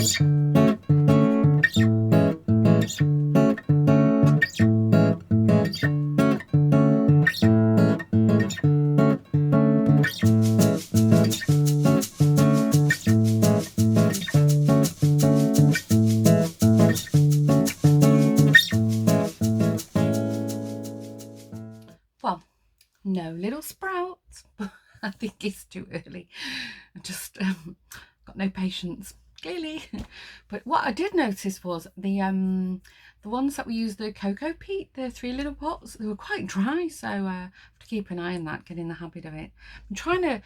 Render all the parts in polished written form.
Well, no little Sprout. I think it's too early. I just got no patience, clearly. But what I did notice was the ones that we use, the cocoa peat, the 3 little pots, they were quite dry, so I have to keep an eye on that, get in the habit of it. I'm trying to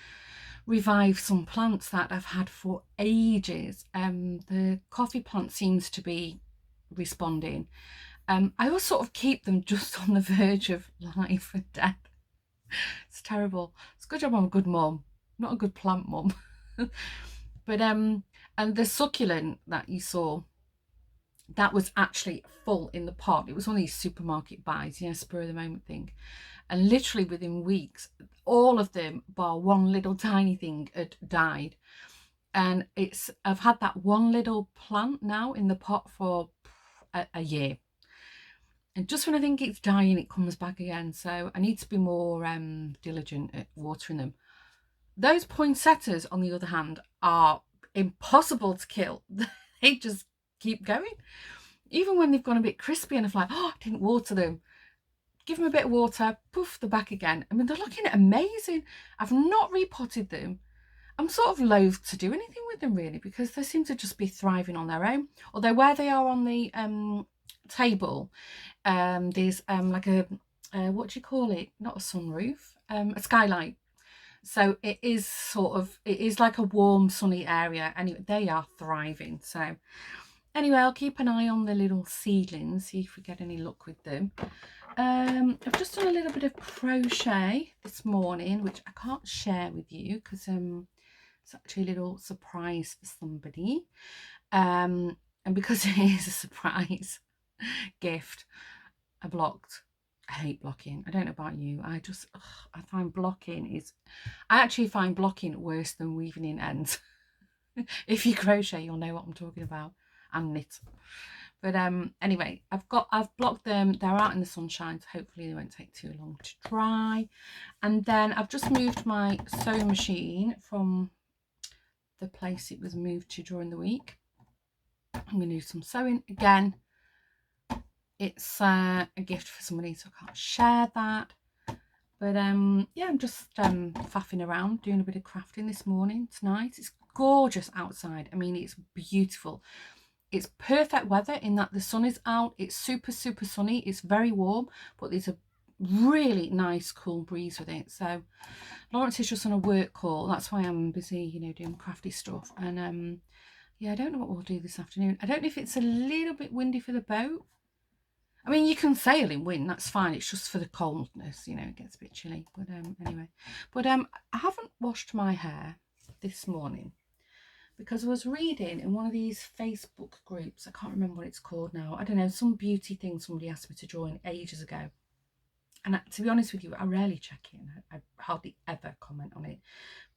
revive some plants that I've had for ages. The coffee plant seems to be responding. I always sort of keep them just on the verge of life and death. It's terrible. It's a good job I'm a good mum, not a good plant mum. But and the succulent that you saw, that was actually full in the pot. It was one of these supermarket buys, spur of the moment thing. And literally within weeks, all of them, bar one little tiny thing, had died. And I've had that one little plant now in the pot for a year. And just when I think it's dying, it comes back again. So I need to be more diligent at watering them. Those poinsettias, on the other hand, are impossible to kill. They just keep going. Even when they've gone a bit crispy and I'm like, oh, I didn't water them. Give them a bit of water, poof, they're back again. I mean, they're looking amazing. I've not repotted them. I'm sort of loath to do anything with them really, because they seem to just be thriving on their own. Although where they are on the table, there's like a what do you call it? Not a sunroof, a skylight. So it is like a warm, sunny area. Anyway, they are thriving. So anyway, I'll keep an eye on the little seedlings, see if we get any luck with them. I've just done a little bit of crochet this morning, which I can't share with you because it's actually a little surprise for somebody. And because it is a surprise gift, I blocked. I hate blocking. I don't know about you. I find I actually find blocking worse than weaving in ends. If you crochet, you'll know what I'm talking about, and knit. But anyway, I've blocked them. They're out in the sunshine, so hopefully they won't take too long to dry. And then I've just moved my sewing machine from the place it was moved to during the week. I'm going to do some sewing again. It's a gift for somebody, so I can't share that. But yeah, I'm just faffing around, doing a bit of crafting this morning. It's nice. It's gorgeous outside. I mean, it's beautiful. It's perfect weather in that the sun is out. It's super, super sunny. It's very warm, but there's a really nice, cool breeze with it. So Lawrence is just on a work call. That's why I'm busy, doing crafty stuff. And yeah, I don't know what we'll do this afternoon. I don't know if it's a little bit windy for the boat. I mean, you can sail in wind, that's fine. It's just for the coldness, it gets a bit chilly. But anyway. But I haven't washed my hair this morning because I was reading in one of these Facebook groups. I can't remember what it's called now. I don't know, some beauty thing somebody asked me to join ages ago. And to be honest with you, I rarely check in. I hardly ever comment on it.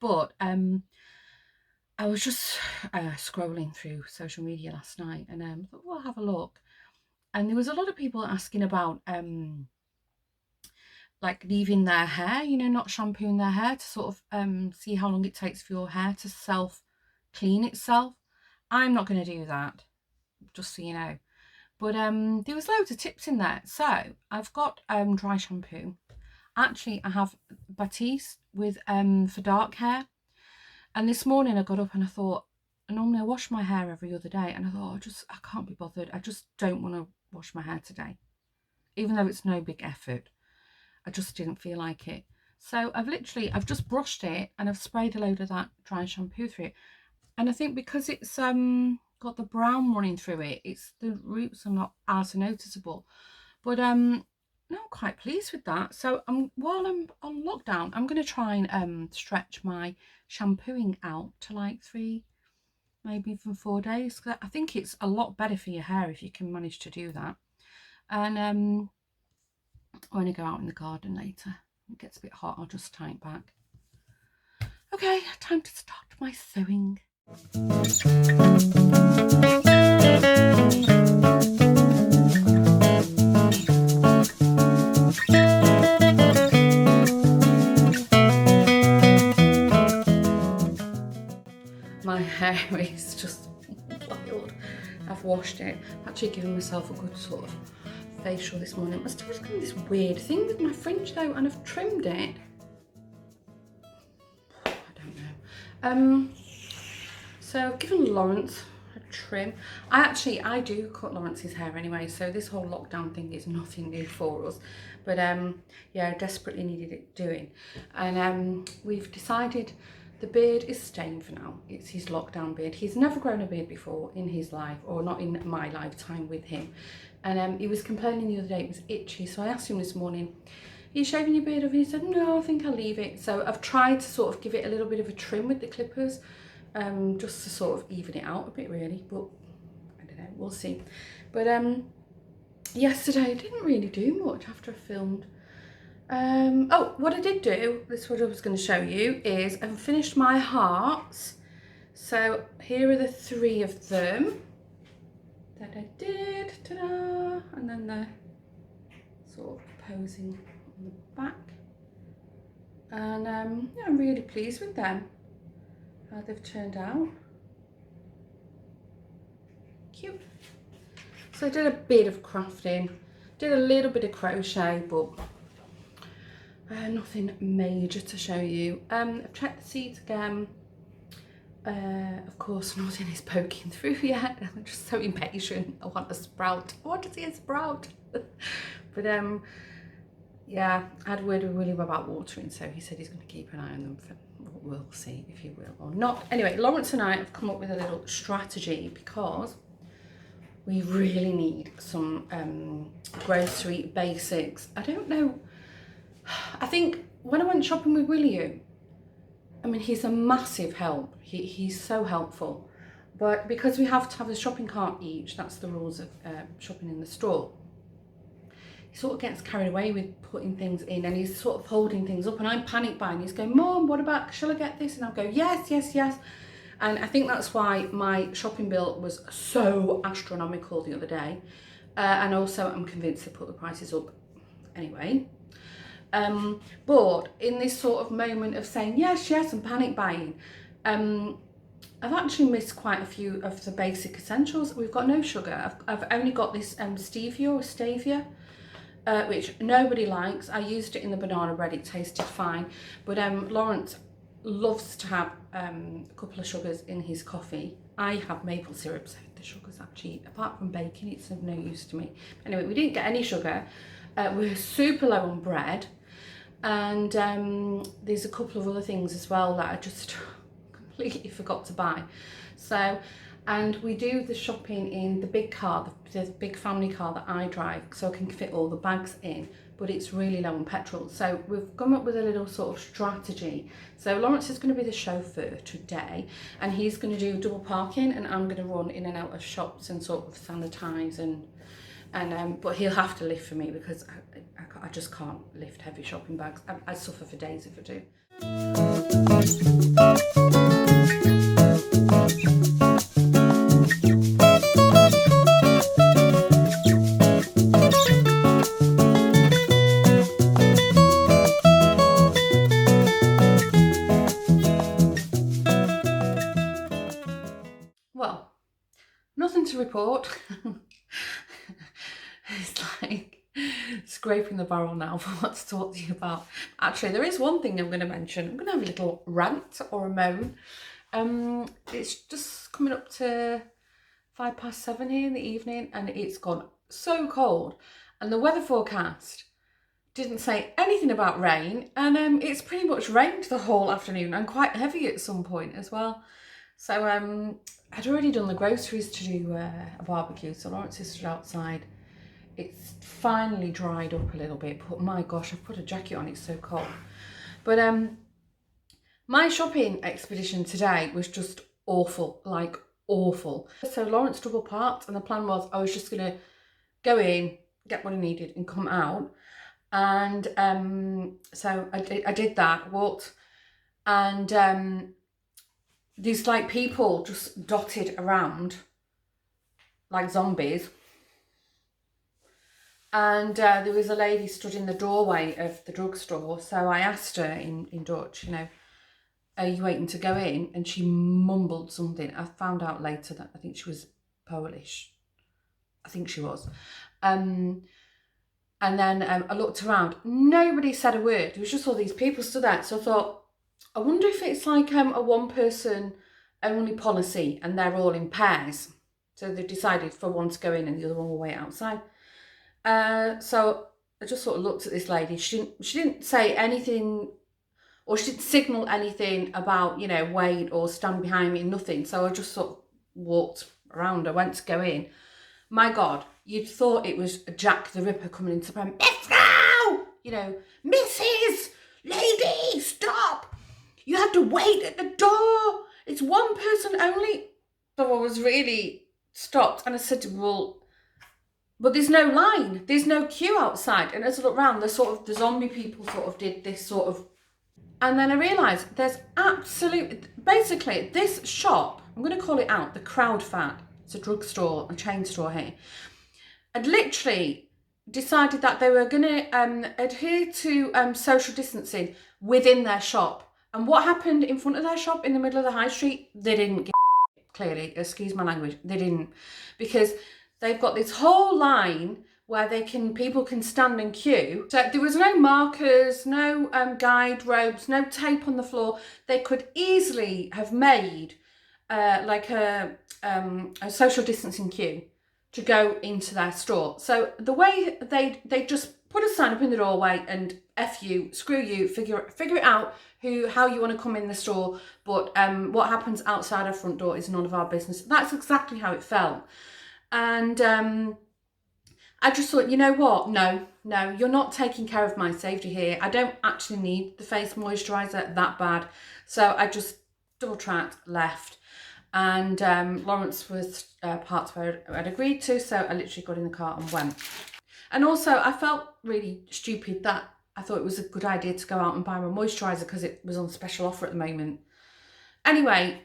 But I was just scrolling through social media last night and thought, well, I'll have a look. And there was a lot of people asking about like leaving their hair, not shampooing their hair to sort of see how long it takes for your hair to self clean itself. I'm not going to do that, just so you know. But there was loads of tips in there. So I've got dry shampoo. Actually, I have Batiste with for dark hair. And this morning I got up and I thought, normally I wash my hair every other day, and I thought, I can't be bothered. I just don't want to wash my hair today, even though it's no big effort. I just didn't feel like it. So I've just brushed it and I've sprayed a load of that dry shampoo through it. And I think because it's got the brown running through it, the roots are not as noticeable. But no, I'm quite pleased with that. So while I'm on lockdown, I'm going to try and stretch my shampooing out to like 3, maybe even 4 days. I think it's a lot better for your hair if you can manage to do that. And when I go out in the garden later, it gets a bit hot, I'll just tie it back. Okay, time to start my sewing. My hair is just wild. I've washed it. I've actually given myself a good sort of facial this morning. I still was doing this weird thing with my fringe though, and I've trimmed it. I don't know. So I've given Lawrence a trim. I do cut Lawrence's hair anyway, so this whole lockdown thing is nothing new for us. But yeah, I desperately needed it doing. And we've decided the beard is staying for now. It's his lockdown beard. He's never grown a beard before in his life, or not in my lifetime with him. And he was complaining the other day it was itchy, so I asked him this morning, are you shaving your beard off? He said, no, I think I'll leave it. So I've tried to sort of give it a little bit of a trim with the clippers, just to sort of even it out a bit really, but I don't know, we'll see. But yesterday I didn't really do much after I filmed. Oh, what I did do, this is what I was going to show you, is I've finished my hearts. So here are the 3 of them that I did, ta-da, and then the sort of posing on the back. And yeah, I'm really pleased with them, how they've turned out. Cute. So I did a bit of crafting, did a little bit of crochet, but nothing major to show you. I've checked the seeds again. Of course, nothing is poking through yet. I'm just so impatient. I want a sprout. I want to see a sprout. But yeah, I had a word with William about watering, so he said he's going to keep an eye on them. We'll see if he will or not. Anyway, Lawrence and I have come up with a little strategy because we really need some grocery basics. I don't know. I think when I went shopping with William, I mean, he's a massive help. He's so helpful. But because we have to have a shopping cart each, that's the rules of shopping in the store, he sort of gets carried away with putting things in, and he's sort of holding things up, and I'm panic buying. He's going, Mum, what about, shall I get this? And I'll go, yes, yes, yes. And I think that's why my shopping bill was so astronomical the other day. And also I'm convinced they put the prices up anyway. But in this sort of moment of saying yes, yes, and panic buying, I've actually missed quite a few of the basic essentials. We've got no sugar. I've only got this stevia or stevia, which nobody likes. I used it in the banana bread, it tasted fine. But Lawrence loves to have a couple of sugars in his coffee. I have maple syrup, so the sugar's actually, apart from baking, it's of no use to me. Anyway, we didn't get any sugar. We're super low on bread. And there's a couple of other things as well that I just completely forgot to buy. So, and we do the shopping in the big car, the big family car that I drive, so I can fit all the bags in, but it's really low on petrol. So we've come up with a little sort of strategy. So Lawrence is going to be the chauffeur today, and he's going to do double parking, and I'm going to run in and out of shops and sort of sanitize and but he'll have to lift for me because I just can't lift heavy shopping bags. I suffer for days if I do. Well, nothing to report. It's like scraping the barrel now for what to talk to you about. Actually, there is one thing I'm going to mention. I'm going to have a little rant or a moan. It's just coming up to 7:05 here in the evening, and it's gone so cold. And the weather forecast didn't say anything about rain, and it's pretty much rained the whole afternoon and quite heavy at some point as well. So I'd already done the groceries to do a barbecue, so Lawrence is stood outside. It's finally dried up a little bit, but my gosh, I've put a jacket on, it's so cold. But my shopping expedition today was just awful, like awful. So Lawrence double parked, and the plan was I was just gonna go in, get what I needed and come out. And so I did that, walked, and these like people just dotted around like zombies. And there was a lady stood in the doorway of the drugstore. So I asked her in Dutch, you know, are you waiting to go in? And she mumbled something. I found out later that I think she was Polish. I think she was. And then I looked around. Nobody said a word. It was just all these people stood there. So I thought, I wonder if it's like a one person only policy and they're all in pairs. So they decided for one to go in and the other one will wait outside. So I just sort of looked at this lady. She didn't say anything, or she didn't signal anything about, you know, wait or stand behind me, nothing. So I just sort of walked around. I went to go in. My God, you'd thought it was Jack the Ripper coming into the Miss now! You know, Mrs. Lady, stop! You have to wait at the door. It's one person only. So I was really stopped and I said, well, but there's no line, there's no queue outside. And as I look around, the zombie people sort of did this sort of, and then I realised there's basically this shop, I'm going to call it out, the Crowd Fat, it's a drugstore, a chain store here, had literally decided that they were going to adhere to social distancing within their shop. And what happened in front of their shop in the middle of the high street? They didn't get clearly, excuse my language, they didn't, because they've got this whole line where people can stand and queue. So there was no markers, no guide ropes, no tape on the floor. They could easily have made like a social distancing queue to go into their store. So the way they just put a sign up in the doorway and F you, screw you, figure it out how you want to come in the store. But what happens outside our front door is none of our business. That's exactly how it felt. And I just thought, you know what? No, you're not taking care of my safety here. I don't actually need the face moisturiser that bad. So I just double-tracked, left. And Lawrence was parts where I'd agreed to, so I literally got in the car and went. And also, I felt really stupid that I thought it was a good idea to go out and buy my moisturiser because it was on special offer at the moment. Anyway,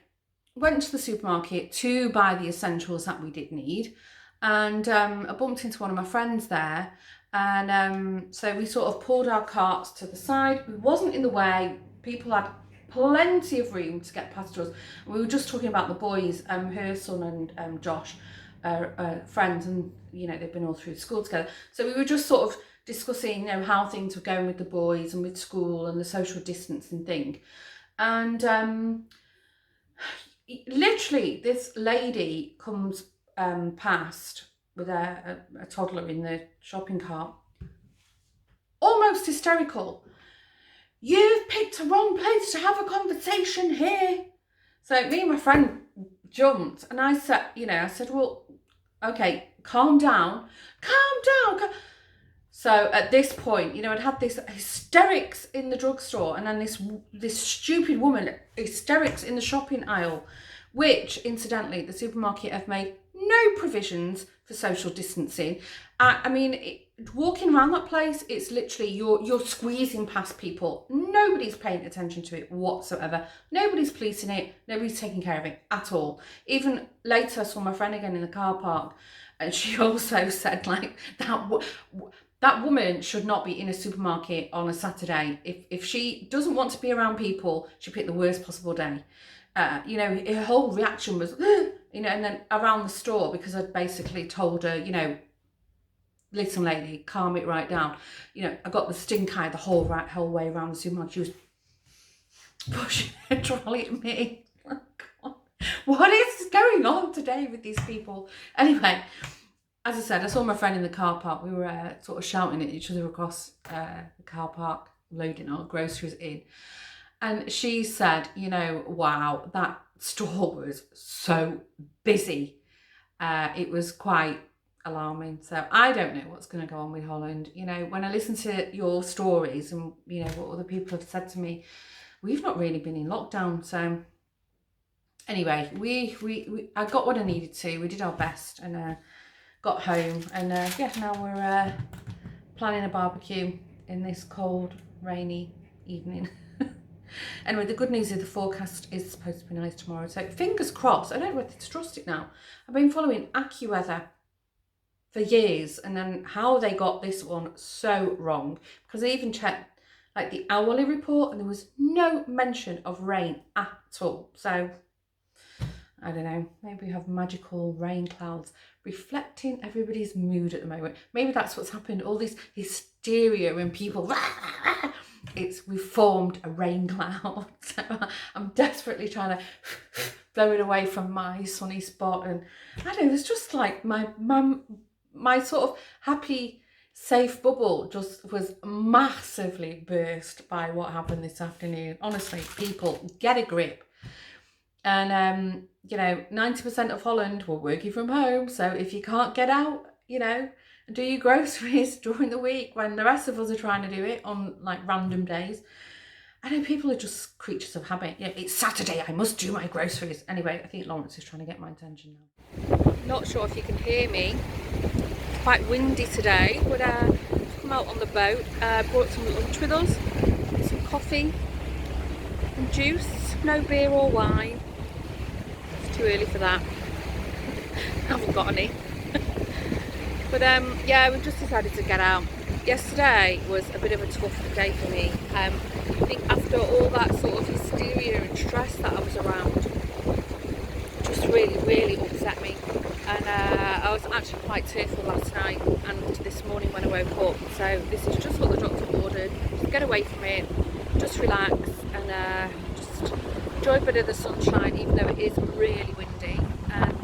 went to the supermarket to buy the essentials that we did need, and I bumped into one of my friends there, and so we sort of pulled our carts to the side. We wasn't in the way, people had plenty of room to get past us. We were just talking about the boys, her son and Josh are friends, and you know, they've been all through school together, so we were just sort of discussing, you know, how things were going with the boys and with school and the social distancing thing. And literally this lady comes past with a toddler in the shopping cart, almost hysterical. You've picked a wrong place to have a conversation here. So me and my friend jumped, and I said, well, okay, calm down. So at this point, you know, I'd had this hysterics in the drugstore, and then this stupid woman hysterics in the shopping aisle, which incidentally the supermarket have made no provisions for social distancing. I mean, walking around that place, it's literally you're squeezing past people. Nobody's paying attention to it whatsoever. Nobody's policing it. Nobody's taking care of it at all. Even later, I saw my friend again in the car park, and she also said, like, that woman should not be in a supermarket on a Saturday. If she doesn't want to be around people, she picked the worst possible day. You know, her whole reaction was, you know, and then around the store, because I'd basically told her, you know, listen, lady, calm it right down. You know, I got the stink eye the whole way around the supermarket. She was pushing her trolley at me. Oh, God. What is going on today with these people? Anyway, as I said, I saw my friend in the car park. We were sort of shouting at each other across the car park, loading our groceries in. And she said, you know, wow, that store was so busy. It was quite alarming. So I don't know what's going to go on with Holland. You know, when I listen to your stories and, you know, what other people have said to me, we've not really been in lockdown. So anyway, I got what I needed to. We did our best and got home. And yeah, now we're planning a barbecue in this cold, rainy evening. Anyway, the good news is the forecast is supposed to be nice tomorrow. So fingers crossed. I don't know whether to trust it now. I've been following AccuWeather for years, and then how they got this one so wrong, because I even checked like the hourly report and there was no mention of rain at all. So I don't know, maybe we have magical rain clouds reflecting everybody's mood at the moment. Maybe that's what's happened. All this hysteria and people, we've formed a rain cloud. So I'm desperately trying to blow it away from my sunny spot. And I don't know, it's just like my sort of happy, safe bubble just was massively burst by what happened this afternoon. Honestly, people, get a grip. And, you know, 90% of Holland were working from home. So if you can't get out, you know, and do your groceries during the week when the rest of us are trying to do it on like random days, I know people are just creatures of habit. Yeah, it's Saturday, I must do my groceries. Anyway, I think Lawrence is trying to get my attention now. Not sure if you can hear me. It's quite windy today, but come out on the boat, brought some lunch with us, some coffee and juice, no beer or wine. Too early for that. Haven't got any. But yeah, we've just decided to get out. Yesterday was a bit of a tough day for me. I think after all that sort of hysteria and stress that I was around, just really upset me. And I was actually quite tearful last night and this morning when I woke up. So this is just what the doctor ordered. Just get away from it, just relax and just enjoy a bit of the sunshine, even though it is really windy, and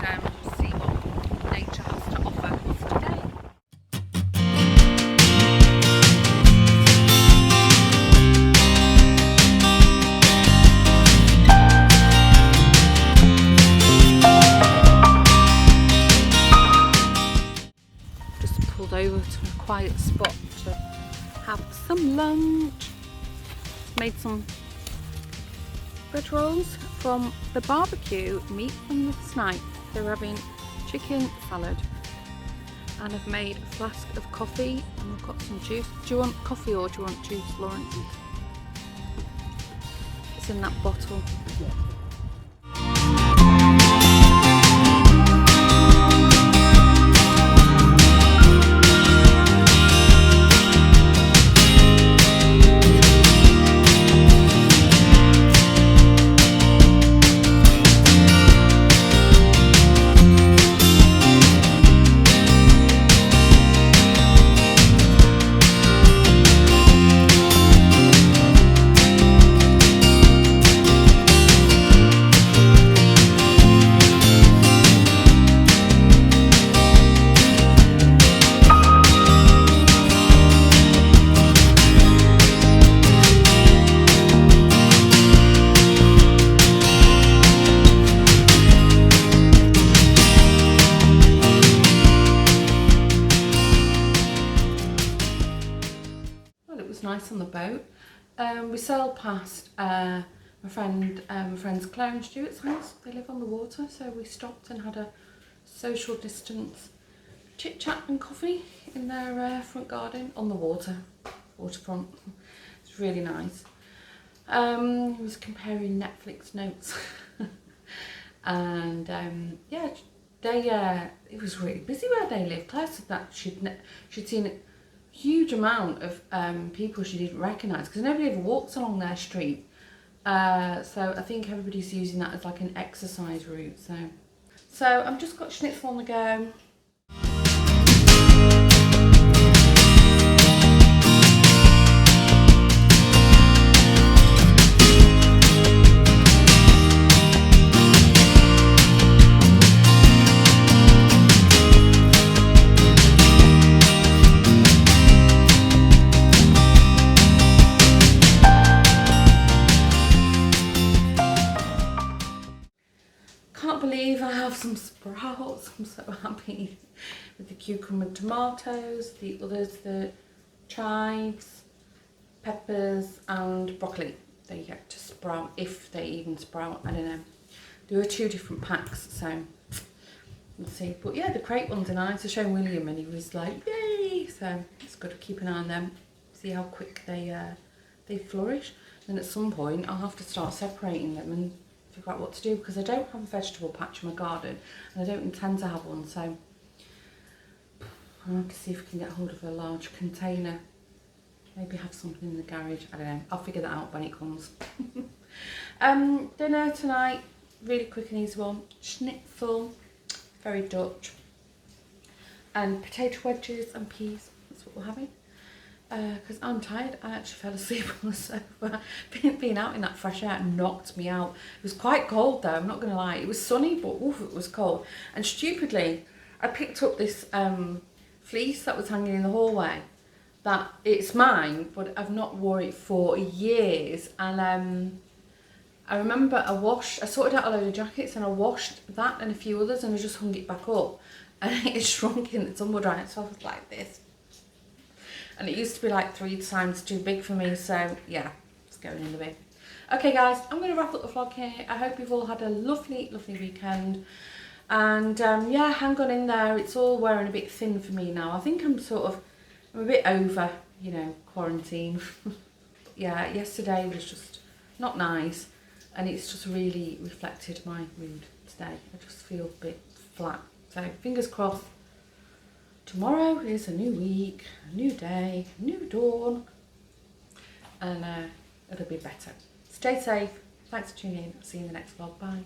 see what nature has to offer us today. Just pulled over to a quiet spot to have some lunch. Made some bread rolls from the barbecue, meat from the snipe. They're having chicken salad, and I've made a flask of coffee and we've got some juice. Do you want coffee or do you want juice, Lawrence? It's in that bottle. Yeah. Nice on the boat. We sailed past my friend's Claire and Stuart's house. They live on the water, so we stopped and had a social distance chit chat and coffee in their front garden on the waterfront. It's really nice. He was comparing Netflix notes and yeah, it was really busy where they live. Claire said that she'd seen huge amount of people she didn't recognise because nobody ever walks along their street. So I think everybody's using that as like an exercise route. So I've just got schnitzel on the go. Can't believe I have some sprouts. I'm so happy with the cucumber and tomatoes, the others, the chives, peppers and broccoli. They yet to sprout, if they even sprout, I don't know. There were 2 different packs, so we'll see. But yeah, the crate ones are nice. I showed William and he was like, yay! So it's good to keep an eye on them, see how quick they flourish. Then at some point I'll have to start separating them and figure out what to do, because I don't have a vegetable patch in my garden and I don't intend to have one, so I'll have to see if I can get hold of a large container. Maybe have something in the garage, I don't know, I'll figure that out when it comes. Dinner tonight, really quick and easy one, schnitzel, very Dutch, and potato wedges and peas, that's what we're having. Because I'm tired, I actually fell asleep on the sofa. Being out in that fresh air knocked me out. It was quite cold though, I'm not going to lie. It was sunny, but oof, it was cold. And stupidly, I picked up this fleece that was hanging in the hallway. That it's mine, but I've not worn it for years. And I remember I sorted out a load of jackets and I washed that and a few others and I just hung it back up. And it shrunk in the tumble dryer, so I was like this. And it used to be like 3 times too big for me, so yeah, it's going in the bin. Okay guys, I'm going to wrap up the vlog here. I hope you've all had a lovely, lovely weekend. And yeah, hang on in there. It's all wearing a bit thin for me now. I think I'm a bit over, you know, quarantine. Yeah, yesterday was just not nice. And it's just really reflected my mood today. I just feel a bit flat. So fingers crossed. Tomorrow is a new week, a new day, a new dawn, and it'll be better. Stay safe. Thanks for tuning in. I'll see you in the next vlog. Bye.